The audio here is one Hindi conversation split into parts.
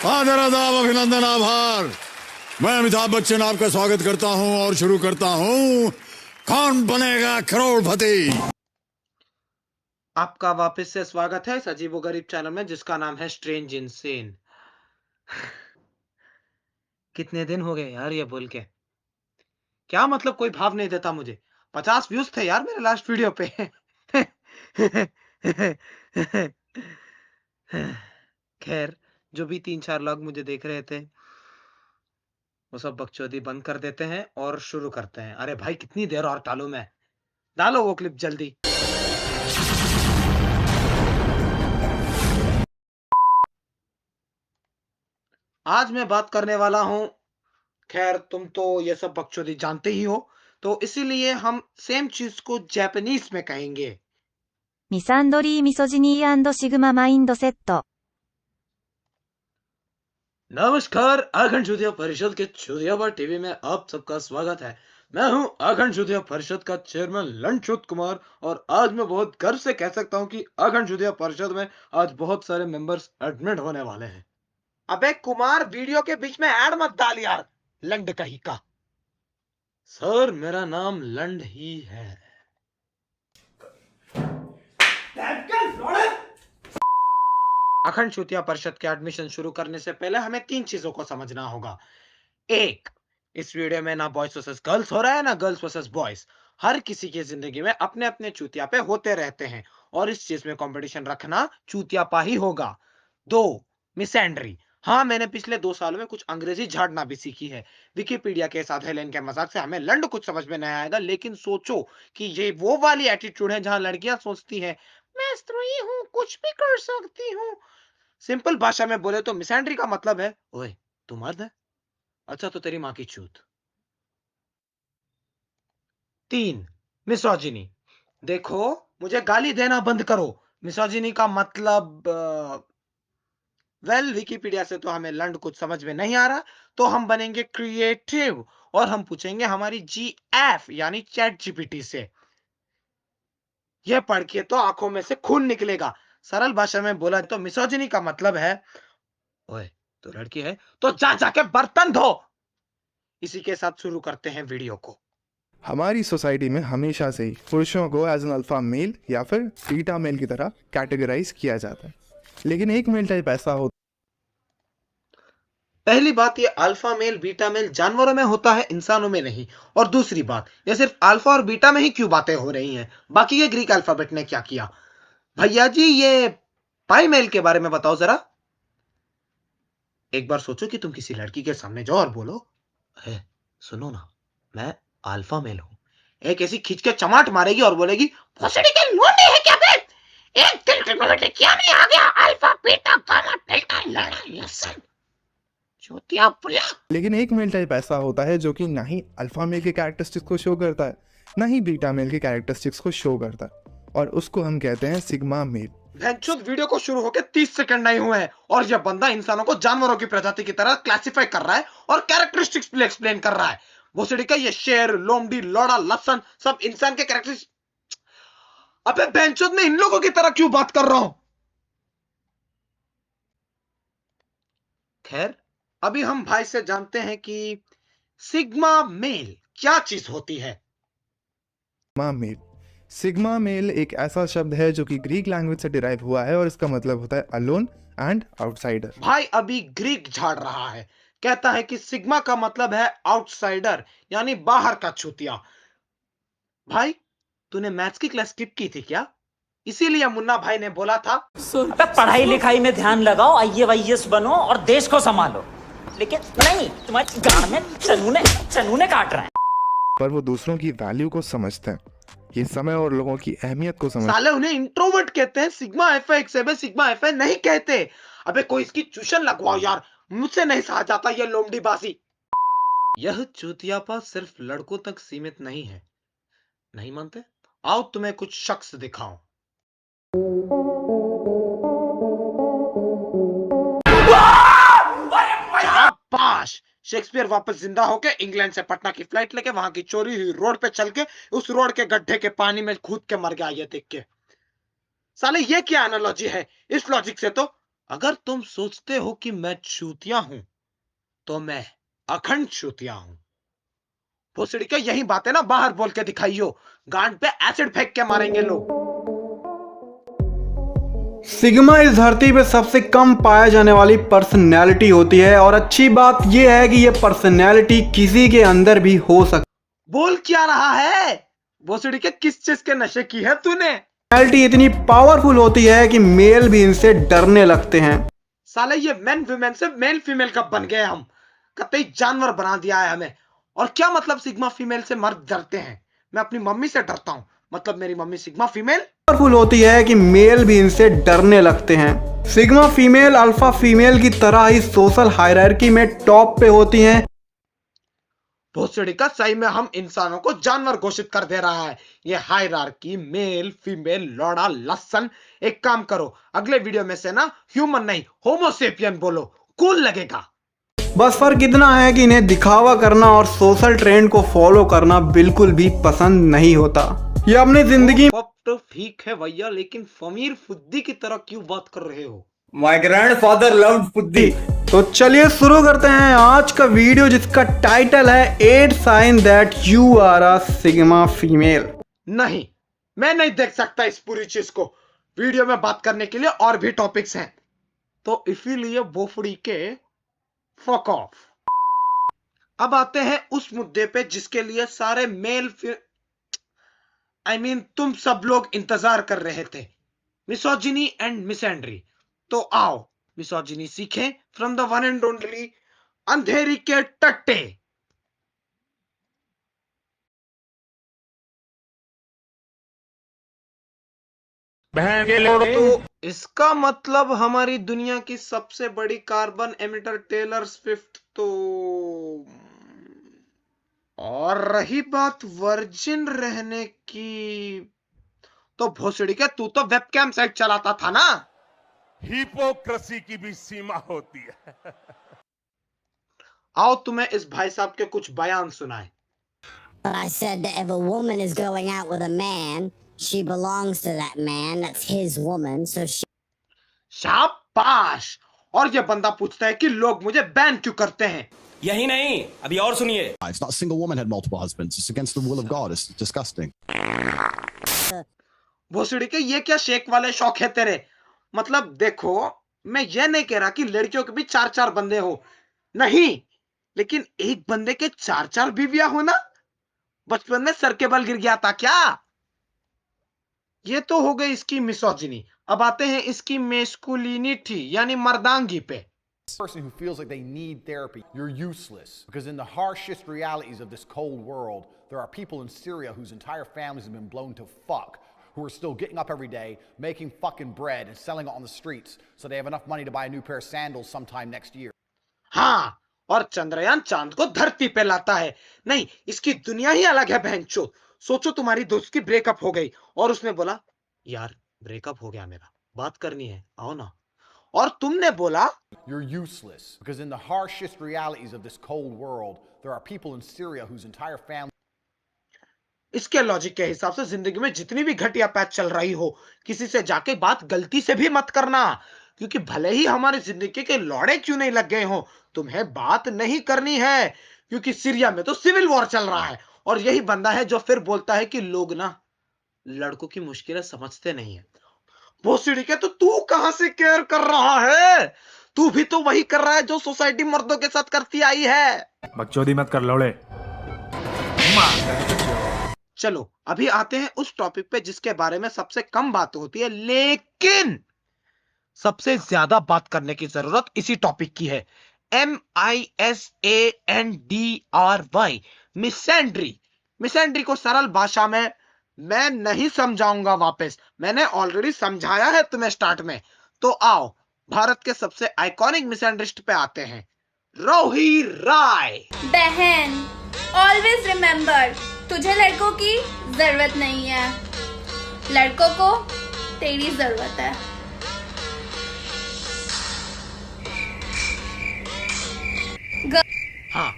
आदर आदाब अभिनंदन आभार। मैं अमिताभ बच्चन आपका स्वागत करता हूं और शुरू करता हूं कौन बनेगा करोड़पति। आपका वापस से स्वागत है इस अजीबो गरीब चैनल में जिसका नाम है स्ट्रेंज इनसेन। कितने दिन हो गए यार ये बोल के। क्या मतलब कोई भाव नहीं देता मुझे। 50 व्यूज थे यार मेरे लास्ट वीडियो पे। खैर, जो भी 3-4 लोग मुझे देख रहे थे वो सब बकचोदी बंद कर देते हैं और शुरू करते हैं। अरे भाई कितनी देर और टालूं मैं। डालो वो क्लिप जल्दी। आज मैं बात करने वाला हूं, खैर तुम तो ये सब बकचोदी जानते ही हो, तो इसीलिए हम सेम चीज को जापानीज में कहेंगे। ミサンドリーミソジニー&シグママインドセット。 नमस्कार, अखंड चूतिया परिषद के चूतियापा टीवी में आप सबका स्वागत है। मैं हूं अखंड चूतिया परिषद का चेयरमैन लंचुत कुमार और आज मैं बहुत गर्व से कह सकता हूं कि अखंड चूतिया परिषद में आज बहुत सारे मेंबर्स एडमिट होने वाले हैं। अबे कुमार, वीडियो के बीच में ऐड मत डाल यार, लंड कहीं का। सर मेरा नाम लंड ही है। अखंड चूतिया परिषद के एडमिशन शुरू करने से पहले हमें 3 चीजों को समझना होगा। एक, इस वीडियो में ना बॉयज वर्सेस गर्ल्स हो रहा है ना गर्ल्स वर्सेस बॉयज। हर किसी की जिंदगी में अपने अपने चूतिया पे होते रहते हैं और इस चीज में कंपटीशन रखना चूतियापा ही होगा। 2, मिसैंड्री। हाँ, मैंने पिछले 2 सालों में कुछ अंग्रेजी झाड़ना भी सीखी है। विकिपीडिया के साथ हेलेन के मजाक से हमें लंड कुछ समझ में नहीं आएगा, लेकिन सोचो कि ये वो वाली एटीट्यूड है जहां लड़कियां सोचती हैं मैं स्त्री हूँ, कुछ भी कर सकती हूँ। सिंपल भाषा में बोले तो मिसैंड्री का मतलब है ओए तू मर्द है, अच्छा तो तेरी माँ की चूत। 3, मिसोजिनी। देखो, मुझे गाली देना बंद करो। मिसोजिनी का मतलब वेल विकिपीडिया से तो हमें लंड कुछ समझ में नहीं आ रहा, तो हम बनेंगे क्रिएटिव और हम पूछेंगे हमारी जीएफ यानी चैट जीपीटी से। यह पढ़ के तो आंखों में से खून निकलेगा। सरल भाषा में बोला तो मिसोजिनी का मतलब है ओए तो लड़की है तो जा जाके बर्तन धो। इसी के साथ शुरू करते हैं वीडियो को। हमारी सोसाइटी में हमेशा से ही पुरुषों को एज एन अल्फा मेल या फिर बीटा मेल की तरह कैटेगराइज किया जाता है, लेकिन एक मेल टाइप ऐसा होता पहली बात, ये अल्फा मेल बीटा मेल जानवरों में होता है, इंसानों में नहीं। और दूसरी बात, ये सिर्फ अल्फा और बीटा में ही क्यों बातें हो रही हैं? बाकी ये ग्रीक अल्फाबेट ने क्या किया? भैया जी, ये पाई मेल के बारे में बताओ जरा। एक बार सोचो कि तुम किसी लड़की के सामने जाओ और बोलो अरे सुनो ना, मैं अल्फा मेल हूं। एक ऐसी खींच के चमाट मारेगी और बोलेगी भोसड़ी के लोंडे है क्या बे? एक दिल के गोले क्या नहीं आ गया? अल्फा बीटा गामा डेल्टा लड़ा लसन चूतिया पुला। लेकिन एक मेल टाइप ऐसा होता है जो कि ना ही अल्फा मेल के कैरेक्टरिस्टिक्स को शो करता है ना ही बीटा मेल के कैरेक्टरिस्टिक्स को शो करता है, और उसको हम कहते हैं सिग्मा मेल। वीडियो को शुरू होके 30 सेकंड नहीं हुए हैं और यह बंदा इंसानों को जानवरों की प्रजाति की तरह क्लासिफाई कर रहा है और कैरेक्टरिस्टिक्स भी एक्सप्लेन कर रहा है। भोसड़ी का ये शेर, लोमड़ी, लोड़ा, लसन सब इंसान के कैरेक्टरिस्टिक्स। अबे बेंचोद, में इन लोगों की तरह क्यों बात कर रहा हूं? खैर, अभी हम भाई से जानते हैं कि सिग्मा मेल क्या चीज होती है। सिग्मा मेल एक ऐसा शब्द है जो कि ग्रीक लैंग्वेज से डिराइव हुआ है और इसका मतलब होता है अलोन एंड आउटसाइडर। भाई अभी ग्रीक झाड़ रहा है, कहता है कि सिग्मा का मतलब है आउटसाइडर यानी बाहर का छूतिया। भाई, तूने मैथ्स की क्लास स्किप की थी क्या? इसीलिए मुन्ना भाई ने बोला था अबे पढ़ाई लिखाई में ध्यान लगाओ, आईएएस बनो और देश को संभालो। लेकिन नहीं, तुम्हारी गांड में चनूने काट रहे हैं। पर वो दूसरों की वैल्यू को समझते हैं, ये समय और लोगों की अहमियत को समझते साले उन्हें इंट्रोवर्ट कहते हैं, सिग्मा एफए सिग्मा एफए नहीं कहते। अबे कोई इसकी ट्यूशन लगवाओ यार, मुझसे नहीं सहा जाता ये लोमड़ी बाजी। यह चूतियापा सिर्फ लड़कों तक सीमित नहीं है। नहीं मानते? आओ तुम्हें कुछ शख्स दिखाऊं। शाबाश! शेक्सपियर वापस जिंदा होके इंग्लैंड से पटना की फ्लाइट लेके वहां की चोरी हुई रोड पे चल के उस रोड के गड्ढे के पानी में कूद के मर गया ये देख के। साले ये क्या एनालॉजी है? इस लॉजिक से तो अगर तुम सोचते हो कि मैं चूतिया हूं, तो मैं अखंड चूतिया हूं। भोसड़ी के यही बातें ना बाहर बोल के दिखाइयो, गांड पे एसिड फेंक के मारेंगे लोग। सिग्मा इस धरती पे सबसे कम पाया जाने वाली पर्सनैलिटी होती है और अच्छी बात यह है कि यह पर्सनैलिटी किसी के अंदर भी हो सकती बोल क्या रहा है? भोसड़ी के किस चीज के नशे की है तूने? पर्सनैलिटी इतनी पावरफुल होती है कि मेल भी इनसे डरने लगते हैं। साले ये मेन विमेन से मेल फीमेल कब बन गए हम? कतई जानवर बना दिया है हमें। और क्या मतलब सिग्मा फीमेल से मर्द डरते हैं? मैं अपनी मम्मी से डरता हूं, मतलब मेरी मम्मी सिग्मा फीमेल। पावरफुल होती है कि मेल भी इनसे डरने लगते हैं। सिग्मा फीमेल अल्फा फीमेल की तरह ही सोशल हायरार्की में टॉप पे होती हैं। भोसड़ी का सही में हम इंसानों को जानवर घोषित कर दे रहा है ये हायरार्की, मेल फीमेल, लौड़ा लसन। एक काम करो, अगले वीडियो में से ना ह्यूमन नहीं होमोसेपियन बोलो, कूल लगेगा। बस फर्क इतना है कि इन्हें दिखावा करना और सोशल ट्रेंड को फॉलो करना बिल्कुल भी पसंद नहीं होता। ये अपनी जिंदगी तो ठीक है भैया, लेकिन फमीर फुद्दी की तरह क्यों बात कर रहे हो? माय ग्रैंडफादर लव्ड फुद्दी। तो चलिए शुरू करते हैं आज का वीडियो, जिसका टाइटल है 8 sign that you are a sigma female. नहीं, मैं नहीं देख सकता इस पूरी चीज को। वीडियो में बात करने के लिए और भी टॉपिक्स हैं, तो इसीलिए बोफड़ी के फक ऑफ। अब आते हैं उस मुद्दे पे जिसके लिए सारे मेल तुम सब लोग इंतजार कर रहे थे, मिसोजिनी एंड मिसएंड्री। तो आओ मिसोजिनी सीखें from the one and only Andheri के टट्टे। तो इसका मतलब हमारी दुनिया की सबसे बड़ी कार्बन एमिटर टेलर स्विफ्ट तो। और रही बात वर्जिन रहने की, तो भोसड़ी के तू तो वेबकैम साइट चलाता था ना। हिपोक्रेसी की भी सीमा होती है। आओ तुम्हें इस भाई साहब के कुछ बयान सुनाए। I said that if a woman is going out with a man, she belongs to that man. That's his woman. So she. शाबाश। और ये बंदा पूछता है कि लोग मुझे बैन क्यों करते हैं। यही नहीं, अभी और सुनिए। It's not a single woman had multiple husbands. It's against the will of God. It's disgusting. भोसड़ी के ये क्या शेक वाले शौक है तेरे? मतलब देखो, मैं ये नहीं कह रहा कि लड़कियों के भी 4-4 बंदे हो, नहीं, लेकिन एक बंदे के 4-4 बीवियां हो ना। बचपन में सर के बल गिर गया था क्या? ये तो हो गई इसकी मिसोजिनी। अब आते हैं इसकी मेस्कुलिनिटी यानी मर्दांगी पे। Person who feels like they need therapy, you're useless. Because in the harshest realities of this cold world, there are people in Syria whose entire families have been blown to fuck, who are still getting up every day, making fucking bread and selling it on the streets, so they have enough money to buy a new pair of sandals sometime next year. हाँ, और चंद्रयान चांद को धरती पे लाता है। नहीं, इसकी दुनिया ही अलग है बहनचोद। सोचो तुम्हारी दोस्त की ब्रेकअप हो गई और उसने बोला, यार ब्रेकअप हो गया मेरा, बात करनी है, आओ ना। और तुमने बोला, You're useless. Because in the harshest realities of this cold world, there are people in Syria whose entire family. इसके लॉजिक के हिसाब से जिंदगी में जितनी भी घटिया पैच चल रही हो, किसी से जाके बात गलती से भी मत करना, क्योंकि भले ही हमारी जिंदगी के लौड़े क्यों नहीं लग गए हो, तुम्हें बात नहीं करनी है, क्योंकि सीरिया में तो सिविल वॉर चल रहा है। और यही बंदा है जो फिर बोलता है कि लोग ना लड़कों की मुश्किलें समझते नहीं है। भोसड़ी के तो तू कहां से केयर कर रहा है? तू भी तो वही कर रहा है जो सोसाइटी मर्दों के साथ करती आई है। बकचोदी मत कर लौड़े। चलो अभी आते हैं उस टॉपिक पे जिसके बारे में सबसे कम बात होती है, लेकिन सबसे ज्यादा बात करने की जरूरत इसी टॉपिक की है। MISANDRY, मिसएंड्री। मिसएंड्री को सरल भाषा में मैं नहीं समझाऊंगा वापस, मैंने ऑलरेडी समझाया है तुम्हें स्टार्ट में। तो आओ भारत के सबसे आइकॉनिक मिसएंड्रिस्ट पे आते हैं, रोही राय। बहन, ऑलवेज रिमेम्बर, तुझे लड़कों की जरूरत नहीं है, लड़कों को तेरी जरूरत है। हाँ,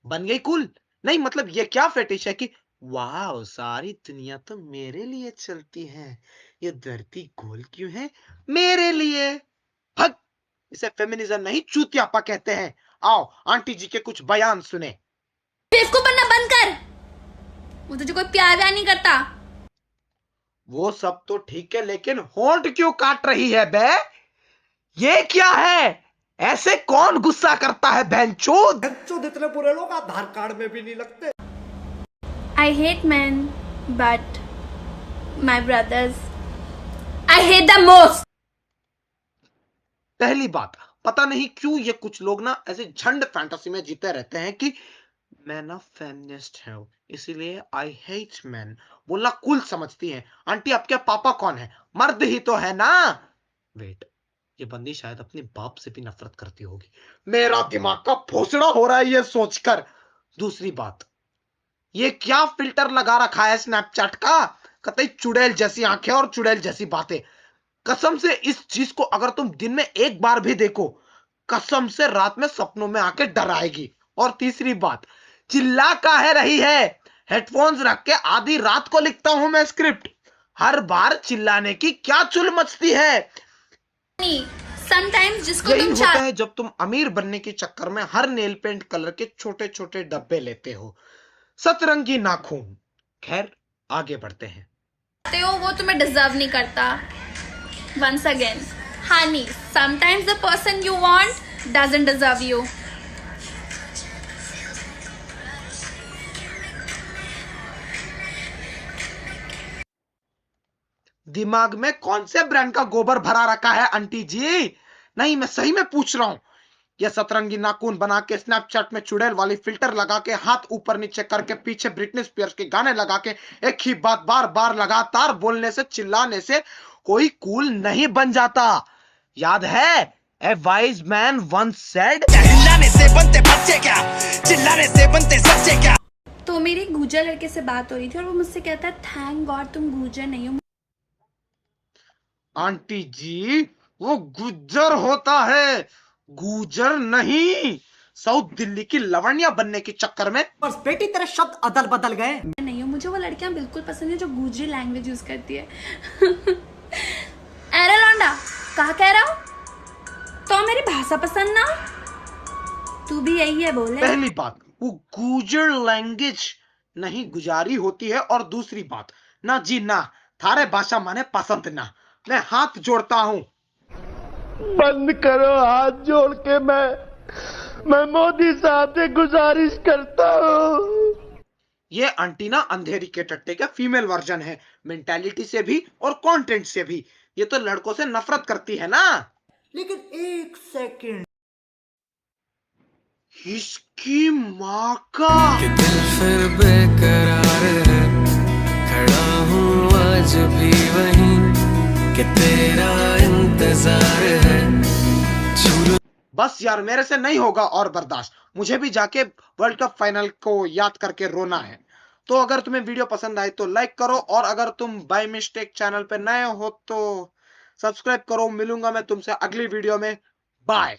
बन गई कूल। नहीं मतलब ये क्या फेटिश है कि वाह सारी दुनिया तो मेरे लिए चलती है, ये धरती गोल क्यों है? मेरे लिए। हक इसे फेमिनिज्म नहीं चूतियापा कहते हैं। आओ आंटी जी के कुछ बयान सुने। बेवकूफ बनना बंद कर, वो तुझे कोई प्यार व्यार नहीं करता। वो सब तो ठीक है, लेकिन होंठ क्यों काट रही है बे? ये क्या है? ऐसे कौन गुस्सा करता है बहनचोद? इतने बुरे लोग आधार कार्ड में भी नहीं लगते। I hate men, but my brothers, I hate them most. पहली बात, पता नहीं क्यों ये कुछ लोग ना ऐसे झंड फैंटेसी में जीते रहते हैं कि मैं ना फेमिनिस्ट हूं इसीलिए आई हेट मैन बोलना कूल समझती हैं। आंटी आपके पापा कौन है? मर्द ही तो है ना। वेट, ये बंदी शायद अपने बाप से भी नफरत करती होगी। मेरा दिमाग का फोसड़ा हो रहा है ये सोचकर। दूसरी बात, ये क्या फिल्टर लगा रखा है स्नैपचैट का? कतई चुड़ैल जैसी आंखें और चुड़ैल जैसी बातें। कसम से इस चीज को अगर तुम दिन में एक बार भी देखो, कसम से रात में सपनों में आके डराएगी। और तीसरी बात, चिल्ला काहे रही है? हेडफोन्स रख के आधी रात को लिखता हूं मैं स्क्रिप्ट, हर बार चिल्लाने की क्या चुल मचती है? Sometimes जिसको यही तुम होता है जब तुम अमीर बनने के चक्कर में हर नेल पेंट कलर के छोटे छोटे डब्बे लेते हो। सतरंगी नाखून। खैर आगे बढ़ते हैं। चाहते हो वो तुम्हें डिजर्व नहीं करता। Once again, honey, sometimes the person you want doesn't deserve you. दिमाग में कौन से ब्रांड का गोबर भरा रखा है आंटी जी? नहीं, मैं सही में पूछ रहा हूं। यह सतरंगी नाखून बना के स्नैपचैट में चुड़ैल वाली फिल्टर लगा के हाथ ऊपर नीचे करके पीछे ब्रिटनी स्पीयर्स के गाने लगा के एक ही बात बार बार लगातार बोलने से चिल्लाने से कोई कूल नहीं बन जाता। याद है a wise man once said, चिल्लाने से बनते बच्चे क्या, चिल्लाने से बनते सच्चे क्या। तो मेरी गुर्जर लड़के से बात हो रही थी और वो मुझसे कहता है थैंक गॉड तुम गुर्जर नहीं हो। आंटी जी वो गुज्जर होता है, गुजर नहीं। साउथ दिल्ली की लवण्या बनने के चक्कर में बस बेटी तेरे शब्द अदल बदल गए। नहीं हो, मुझे वो लड़कियां बिल्कुल पसंद है जो गुजरी लैंग्वेज यूज करती है। अरे लौंडा कहा कह रहा हूँ तो मेरी भाषा पसंद ना, तू भी यही है बोले। पहली बात, वो गुजर लैंग्वेज नहीं गुजारी होती है। और दूसरी बात, ना जी ना, थारे भाषा माने पसंद ना। मैं हाथ जोड़ता हूं। बंद करो हाथ जोड़ के, मैं मोदी साहब से गुजारिश करता हूँ। ये आंटी ना अंधेरी के टट्टे का फीमेल वर्जन है, मेंटालिटी से भी और कंटेंट से भी। ये तो लड़कों से नफरत करती है ना। लेकिन एक सेकंड, इसकी माँ का कि दिल फिर बेकरार है, खड़ा हूँ आज भी वहीं कि तेरा इंतजार है। बस यार मेरे से नहीं होगा और बर्दाश्त। मुझे भी जाके वर्ल्ड कप फाइनल को याद करके रोना है। तो अगर तुम्हें वीडियो पसंद आए तो लाइक करो, और अगर तुम बाय मिस्टेक चैनल पे नए हो तो सब्सक्राइब करो। मिलूंगा मैं तुमसे अगली वीडियो में। बाय।